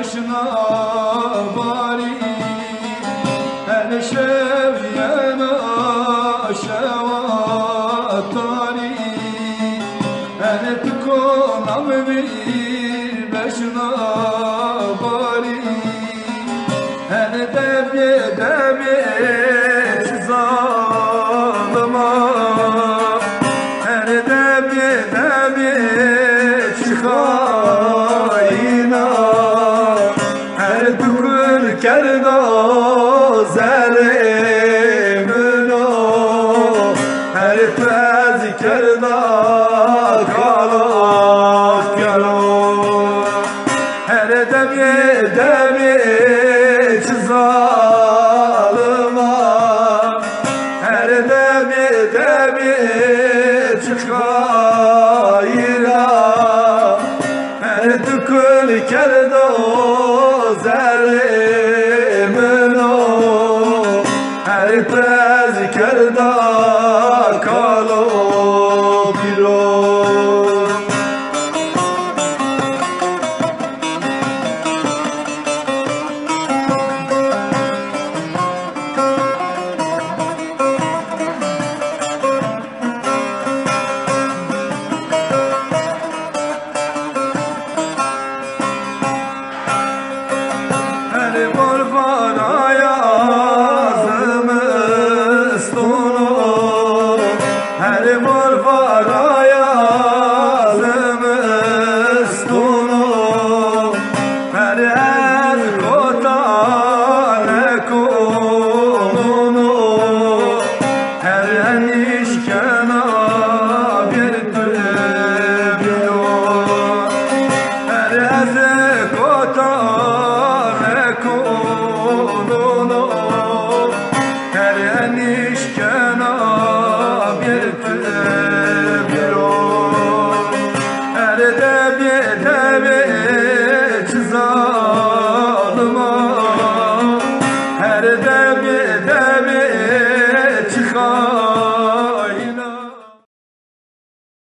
başına bari hele şevyena şevatari hele tukonam bir başına bari hele debi zalıma hele debi çıkayına her dükür kerda zerimino her tez kerda kalas kero her debi zalıma her debi çıkayına her dükül kerda zerimino her tez kerda kalo biro her var yazımızını her el kotane konunu her el işkena bir tübüyor her el kotane konunu her el işkena bir tübüyor her de bir